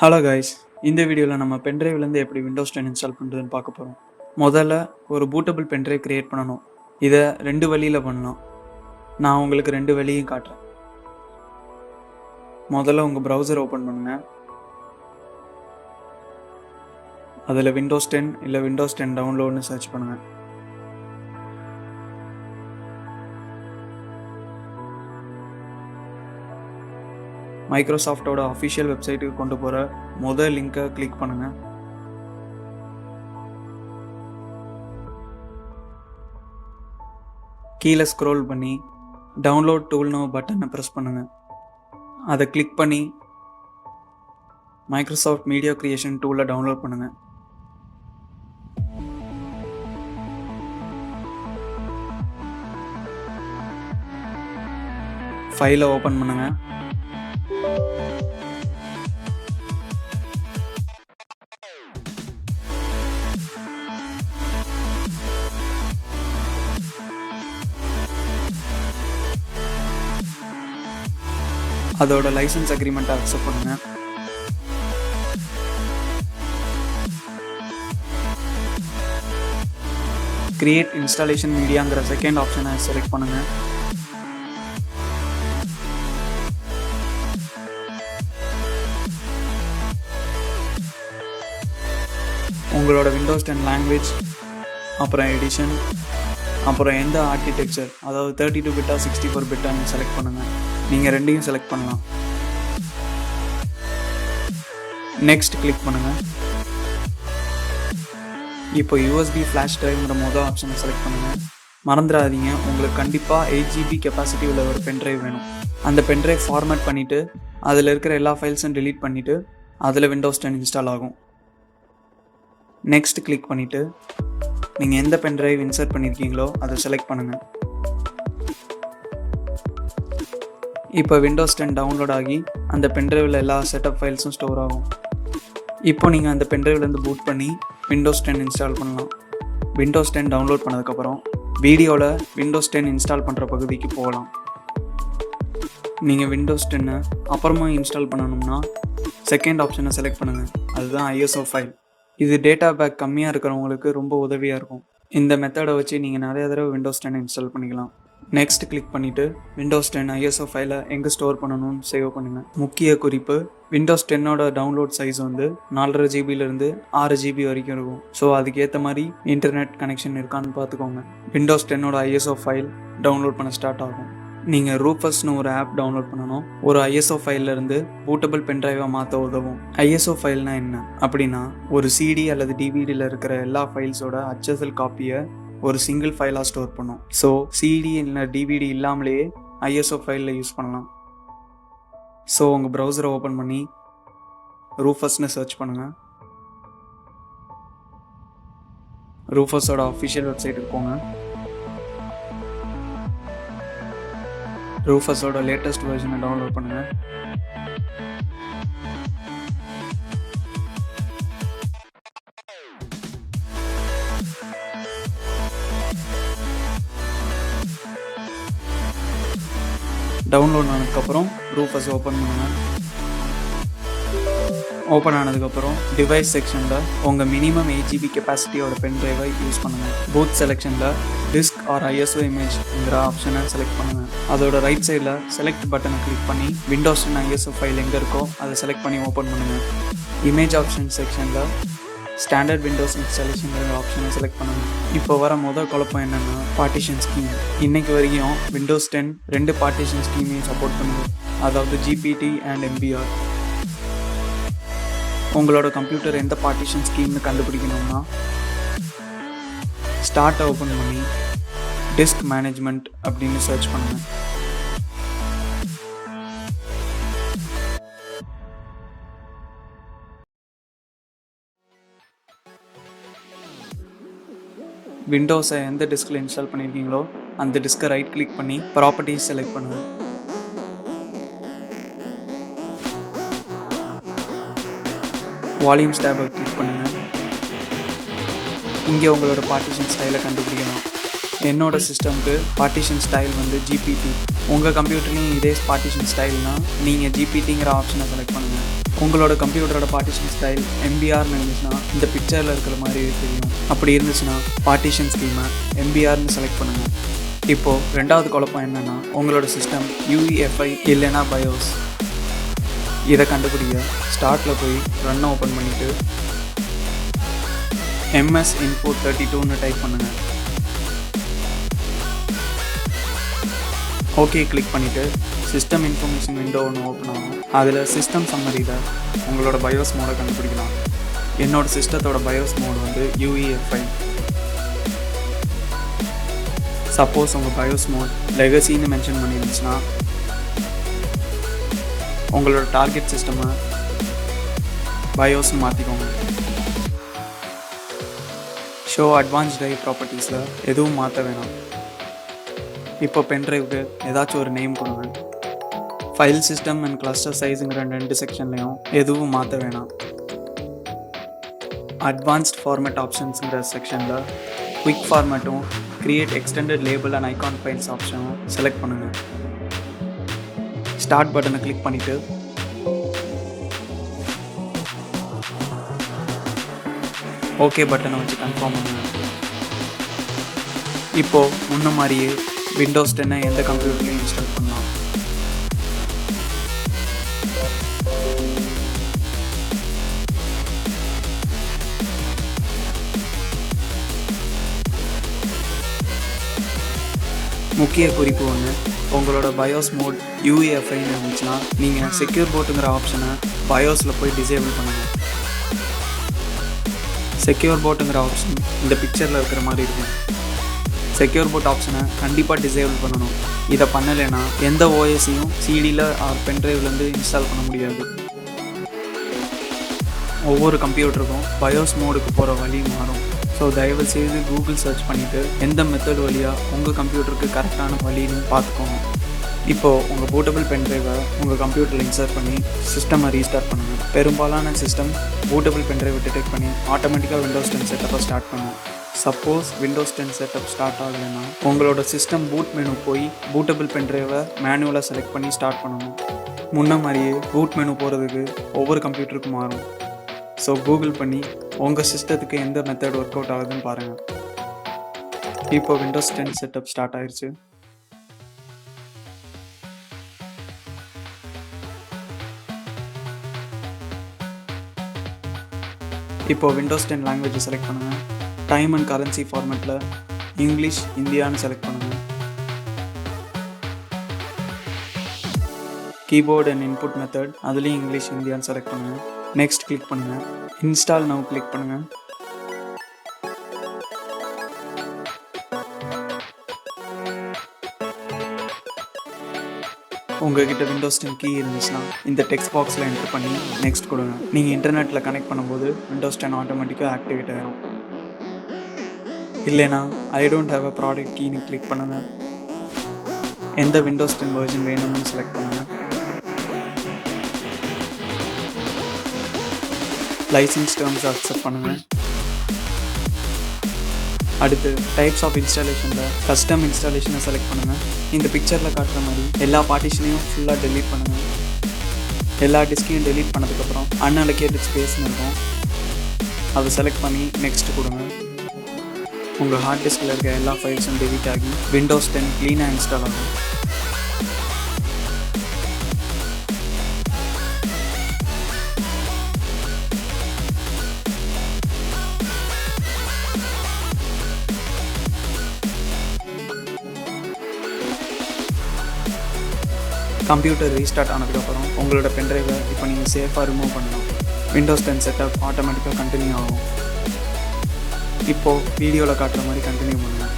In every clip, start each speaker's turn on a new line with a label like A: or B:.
A: Hello guys, இந்த வீடியோவில் நம்ம பென்ட்ரைவ்லேருந்து எப்படி விண்டோஸ் 10 இன்ஸ்டால் பண்ணுறதுன்னு பார்க்க போகிறோம். முதல்ல ஒரு bootable பென்ட்ரைவ் க்ரியேட் பண்ணணும். இதை 2 வழியில் பண்ணலாம். நான் உங்களுக்கு 2 வழியும் காட்டுறேன். முதல்ல உங்கள் ப்ரௌசர் ஓப்பன் பண்ணுங்கள். அதில் விண்டோஸ் 10 இல்லை விண்டோஸ் 10 டவுன்லோட்னு சர்ச் பண்ணுங்கள். மைக்ரோசாஃப்டோட அஃபிஷியல் வெப்சைட்டுக்கு கொண்டு போகிற முதல் லிங்கை கிளிக் பண்ணுங்கள். கீழே ஸ்க்ரோல் பண்ணி டவுன்லோட் டூல்னு பட்டனை ப்ரெஸ் பண்ணுங்கள். அதை கிளிக் பண்ணி மைக்ரோசாஃப்ட் MediaCreation Tool டவுன்லோட் பண்ணுங்கள். ஃபைலை ஓப்பன் பண்ணுங்கள். அதோட லைசன்ஸ் அக்ரிமெண்ட்டை அக்செப்ட் பண்ணுங்க. கிரியேட் இன்ஸ்டாலேஷன் மீடியாங்கிற செகண்ட் ஆப்ஷனை செலக்ட் பண்ணுங்க. உங்களோட விண்டோஸ் 10 லாங்குவேஜ், அப்புறம் எடிஷன், அப்புறம் எந்த ஆர்கிடெக்சர், அதாவது 32 பிட்டா 64 பிட்டான்னு செலக்ட் பண்ணுங்கள். நீங்கள் ரெண்டையும் செலக்ட் பண்ணலாம். நெக்ஸ்ட் கிளிக் பண்ணுங்கள். இப்போ USB ஃப்ளாஷ் டிரைவ்ங்கிற மொதல் ஆப்ஷனை செலக்ட் பண்ணுங்கள். மறந்துடாதீங்க, உங்களுக்கு கண்டிப்பாக 8 GB கெப்பாசிட்டி உள்ள ஒரு பென்ட்ரைவ் வேணும். அந்த பென்ட்ரைவ் ஃபார்மேட் பண்ணிவிட்டு அதில் இருக்கிற எல்லா ஃபைல்ஸும் டெலீட் பண்ணிவிட்டு அதில் விண்டோஸ் 10 இன்ஸ்டால் ஆகும். நெக்ஸ்ட் கிளிக் பண்ணிவிட்டு நீங்கள் எந்த பென்ட்ரைவ் இன்சர்ட் பண்ணியிருக்கீங்களோ அதை செலக்ட் பண்ணுங்கள். இப்போ விண்டோஸ் 10 டவுன்லோட் ஆகி அந்த பென்ட்ரைவில் எல்லா செட்டப் ஃபைல்ஸும் ஸ்டோர் ஆகும். இப்போ நீங்கள் அந்த பென்ட்ரைவ்லேருந்து பூட் பண்ணி விண்டோஸ் 10 இன்ஸ்டால் பண்ணலாம். விண்டோஸ் 10 டவுன்லோட் பண்ணதுக்கப்புறம் வீடியோவில் விண்டோஸ் 10 இன்ஸ்டால் பண்ணுற பகுதிக்கு போகலாம். நீங்கள் விண்டோஸ் 10 அப்புறமா இன்ஸ்டால் பண்ணணும்னா செகண்ட் ஆப்ஷனை செலக்ட் பண்ணுங்கள். அதுதான் ISO ஃபைல். இது டேட்டா பேக் கம்மியாக இருக்கிறவங்களுக்கு ரொம்ப உதவியாக இருக்கும். இந்த மெத்தடை வச்சு நீங்கள் நிறைய தடவை விண்டோஸ் 10 இன்ஸ்டால் பண்ணிக்கலாம். நெக்ஸ்ட் கிளிக் பண்ணிவிட்டு விண்டோஸ் 10 ISO ஃபைலை எங்கே ஸ்டோர் பண்ணணும்னு சேவ் பண்ணுங்கள். முக்கிய குறிப்பு, விண்டோஸ் 10ஓட டவுன்லோட் சைஸ் வந்து 4.5 GB 6 GB வரைக்கும் இருக்கும். ஸோ அதுக்கேற்ற மாதிரி இன்டர்நெட் கனெக்ஷன் இருக்கான்னு பார்த்துக்கோங்க. விண்டோஸ் 10ஓட ISO ஃபைல் டவுன்லோட் பண்ண ஸ்டார்ட் ஆகும். நீங்கள் ரூஃபஸ்னு ஒரு ஆப் டவுன்லோட் பண்ணணும். ஒரு ISO ஃபைல்லேருந்து bootable பென்ட்ரைவாக மாற்ற உதவும். ISO ஃபைல்னால் என்ன அப்படின்னா, ஒரு CD அல்லது DVDயில் இருக்கிற எல்லா ஃபைல்ஸோட HSL காப்பியை ஒரு சிங்கிள் ஃபைலாக ஸ்டோர் பண்ணும். ஸோ CD இல்லை DVD இல்லாமலேயே ISO ஃபைலில் யூஸ் பண்ணலாம். ஸோ உங்கள் ப்ரௌசரை ஓப்பன் பண்ணி ரூஃபஸ்னு சர்ச் பண்ணுங்கள். ரூஃபஸோட அஃபிஷியல் வெப்சைட்டுக்கு போங்க. ரூஃபஸோட லேட்டஸ்ட் வெர்ஷனை டவுன்லோட் பண்ணுங்கள். டவுன்லோட் ஆனதுக்கப்புறம் ரூஃபஸ் ஓப்பன் பண்ணுங்கள். ஓப்பன் ஆனதுக்கப்புறம் டிவைஸ் செக்ஷனில் உங்கள் மினிமம் 8 GB கெப்பாசிட்டியோட பென்ட்ரைவை யூஸ் பண்ணுங்கள். பூத் செலெக்ஷனில் டிஸ்க் ஆர் ISO இமேஜ்ங்கிற ஆப்ஷனை செலக்ட் பண்ணுங்கள். அதோட ரைட் சைடில் செலக்ட் பட்டனை கிளிக் பண்ணி விண்டோஸ் 10 ISO ஃபைல் எங்கே இருக்கோ அதை செலக்ட் பண்ணி ஓப்பன் பண்ணுங்கள். இமேஜ் ஆப்ஷன் செக்ஷனில் ஸ்டாண்டர்ட் விண்டோஸ் இன்ஸ்டாலேஷன் ஆப்ஷனை செலக்ட் பண்ணுங்கள். இப்போ வர முதல் குழப்பம் என்னென்னா பார்ட்டிஷன் ஸ்கீம். இன்றைக்கு வரைக்கும் விண்டோஸ் 10 2 பார்ட்டிஷன் ஸ்கீமையும் சப்போர்ட் பண்ணுது, அதாவது GPT அண்ட் MBR. உங்களோட கம்ப்யூட்டர் எந்த பார்ட்டிஷன் ஸ்கீம்னு கண்டுபிடிக்கணும்னா ஸ்டார்ட்டை ஓப்பன் பண்ணி டிஸ்க் மேனேஜ்மெண்ட் அப்படின்னு சர்ச் பண்ணுங்கள். விண்டோஸை எந்த டிஸ்கில் இன்ஸ்டால் பண்ணியிருக்கீங்களோ அந்த டிஸ்கை ரைட் கிளிக் பண்ணி ப்ராப்பர்ட்டிஸ் செலக்ட் பண்ணுங்கள். வால்யூம்ஸ் டேபை கிளிக் பண்ணுங்கள். இங்கே உங்களோட பார்ட்டிஷன் ஸ்டைலை கண்டுபிடிக்கணும். என்னோட சிஸ்டம்க்கு பார்ட்டிஷன் ஸ்டைல் வந்து GPT. உங்கள் கம்ப்யூட்டர்லையும் இதே பார்ட்டிஷன் ஸ்டைல்னால் நீங்கள் GPTங்கிற ஆப்ஷனை செலக்ட் பண்ணுங்கள். உங்களோட கம்ப்யூட்டரோட பார்ட்டிஷன் ஸ்டைல் எம்பிஆர்னு இருந்துச்சுன்னா இந்த பிக்சரில் இருக்கிற மாதிரி தெரியும். அப்படி இருந்துச்சுன்னா பார்ட்டிஷன் ஸ்கீமை எம்பிஆர்னு செலக்ட் பண்ணுங்கள். இப்போது ரெண்டாவது குழப்பம் என்னென்னா, உங்களோட சிஸ்டம் UEFI இல்லைன்னா பயோஸ். இதை கண்டுபிடிக்க ஸ்டார்ட்டில் போய் ரன் ஓப்பன் பண்ணிவிட்டு MS input 32ன்னு டைப் பண்ணுங்கள். ஓகே கிளிக் பண்ணிவிட்டு சிஸ்டம் இன்ஃபர்மேஷன் விண்டோ ஒன்று ஓப்பன் ஆகும். அதில் சிஸ்டம் சம்மரியில் உங்களோட பயோஸ் மோடை கண்டுபிடிக்கலாம். என்னோடய சிஸ்டத்தோட பயோஸ் மோடு வந்து UEFI. சப்போஸ் உங்கள் பயோஸ் மோட் லெகசின்னு மென்ஷன் பண்ணியிருந்துச்சுன்னா உங்களோட டார்கெட் சிஸ்டமை பயோஸ்ன்னு மாற்றிக்கோங்க. ஷோ அட்வான்ஸ் ட்ரைவ் ப்ராப்பர்ட்டிஸில் எதுவும் மாற்ற வேணாம். இப்போ பென்ட்ரைவுக்கு ஏதாச்சும் ஒரு நேம் கொடுங்க. ஃபைல் சிஸ்டம் அண்ட் கிளஸ்டர் சைஸுங்கிற 2 செக்ஷன்லையும் எதுவும் மாற்ற வேணாம். அட்வான்ஸ்ட் ஃபார்மேட் ஆப்ஷன்ஸுங்கிற செக்ஷனில் குவிக் ஃபார்மேட்டும் create extended label and icon files ஆப்ஷனும் செலக்ட் பண்ணுங்கள். ஸ்டார்ட் பட்டனை கிளிக் பண்ணிவிட்டு ஓகே பட்டனை வச்சு கன்ஃபார்ம் பண்ணுங்கள். இப்போது முன்ன மாதிரியே விண்டோஸ் 10 எந்த கம்ப்யூட்டர்லையும் இன்ஸ்டால் பண்ணலாம். முக்கிய குறிப்பு ஒன்று, உங்களோட பயோஸ் மோட் UEFIன்னு இருந்துச்சுன்னா நீங்கள் செக்யூர் போட்டுங்கிற ஆப்ஷனை பயோஸில் போய் டிசேபிள் பண்ணுங்கள். செக்யூர் போட்டுங்கிற ஆப்ஷன் இந்த பிக்சரில் இருக்கிற மாதிரி இருக்கும். செக்யூர் போட் ஆப்ஷனை கண்டிப்பாக டிசேபிள் பண்ணணும். இதை பண்ணலைன்னா எந்த ஓஎஸையும் சிடியில் பென்ட்ரைவ்லேருந்து இன்ஸ்டால் பண்ண முடியாது. ஒவ்வொரு கம்ப்யூட்டருக்கும் பயோஸ் மோடுக்கு போகிற வழி மாறும். ஸோ தயவுசெய்து கூகுள் சர்ச் பண்ணிவிட்டு எந்த மெத்தட் வழியாக உங்கள் கம்ப்யூட்டருக்கு கரெக்டான வழின்னு பார்த்துக்கோங்க. இப்போது உங்கள் bootable பென்ட்ரைவை உங்கள் கம்ப்யூட்டரில் இன்சர்ட் பண்ணி சிஸ்டமை ரீஸ்டார்ட் பண்ணுங்கள். பெரும்பாலான சிஸ்டம் bootable பென்ட்ரைவை டிடெக்ட் பண்ணி ஆட்டோமேட்டிக்காக விண்டோஸ் 10 செட்டப்பை ஸ்டார்ட் பண்ணும். சப்போஸ் விண்டோஸ் 10 செட்டப் ஸ்டார்ட் ஆகலைன்னா உங்களோட சிஸ்டம் பூட் மெனு போய் bootable பென்ட்ரைவை மேனுவலாக செலக்ட் பண்ணி ஸ்டார்ட் பண்ணணும். முன்ன மாதிரியே பூட் மெனு போகிறதுக்கு ஒவ்வொரு கம்ப்யூட்டருக்கும் மாறும். ஸோ கூகுள் பண்ணி உங்கள் சிஸ்டத்துக்கு எந்த மெத்தட் ஒர்க் அவுட் ஆகுதுன்னு பாருங்கள். இப்போ விண்டோஸ் 10 செட்டப் ஸ்டார்ட் ஆயிடுச்சு. இப்போ விண்டோஸ் 10 லாங்குவேஜை செலக்ட் பண்ணுங்கள். டைம் அண்ட் கரன்சி ஃபார்மேட்டில் இங்கிலீஷ் இந்தியான்னு செலக்ட் பண்ணுங்கள். கீபோர்டு அண்ட் இன்புட் மெத்தட் அதுலேயும் இங்கிலீஷ் இந்தியான்னு செலக்ட் பண்ணுங்கள். நெக்ஸ்ட் கிளிக் பண்ணுங்கள். இன்ஸ்டால் நவ் கிளிக் பண்ணுங்கள். உங்ககிட்ட விண்டோஸ் 10 கீ இருந்துச்சுன்னா இந்த டெக்ஸ்ட் பாக்ஸில் என்டர் பண்ணி நெக்ஸ்ட் கொடுங்க. நீங்கள் இன்டர்நெட்டில் கனெக்ட் பண்ணும்போது விண்டோஸ் 10 ஆட்டோமேட்டிக்காக ஆக்டிவேட் ஆகிடும். இல்லைனா I don't have a product கீன்னு கிளிக் பண்ணுங்கள். எந்த விண்டோஸ் 10 வெர்ஷன் வேணும்னு செலக்ட் பண்ணுங்கள். லைசன்ஸ் டேர்ம்ஸ் அக்செப்ட் பண்ணுங்கள். அடுத்து டைப்ஸ் ஆஃப் இன்ஸ்டாலேஷனில் கஸ்டம் இன்ஸ்டாலேஷனை செலக்ட் பண்ணுங்கள். இந்த பிக்சரில் காட்டுற மாதிரி எல்லா பார்ட்டிஷனையும் ஃபுல்லாக டெலீட் பண்ணுங்கள். எல்லா டிஸ்கையும் டெலீட் பண்ணதுக்கப்புறம் அன்அலோகேட்டட் ஸ்பேஸ்னு இருக்கும், அதை செலக்ட் பண்ணி நெக்ஸ்ட் கொடுங்க. உங்கள் ஹார்ட் டிஸ்கில் இருக்க எல்லா ஃபைல்ஸும் டெலீட் ஆகி விண்டோஸ் 10 க்ளீனாக இன்ஸ்டால் ஆகும். கம்ப்யூட்டர் ரீஸ்டார்ட் ஆனதுக்கப்புறம் உங்களோட பென்ட்ரைவை இப்போ நீங்கள் சேஃபாக ரிமூவ் பண்ணலாம். விண்டோஸ் 10 செட்டப் ஆட்டோமேட்டிக்காக கண்டினியூ ஆகும். இப்போது வீடியோவில் காட்டுற மாதிரி கண்டினியூ பண்ணுங்கள்.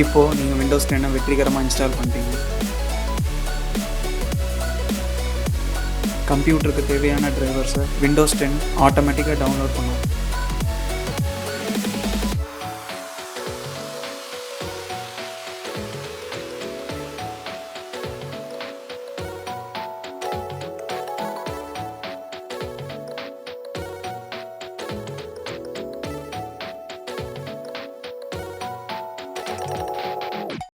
A: இப்போது நீங்கள் விண்டோஸ் 10 வெற்றிகரமாக இன்ஸ்டால் பண்ணிட்டீங்க. கம்ப்யூட்டருக்கு தேவையான டிரைவர்ஸை விண்டோஸ் 10 ஆட்டோமேட்டிக்காக டவுன்லோட் பண்ணும்.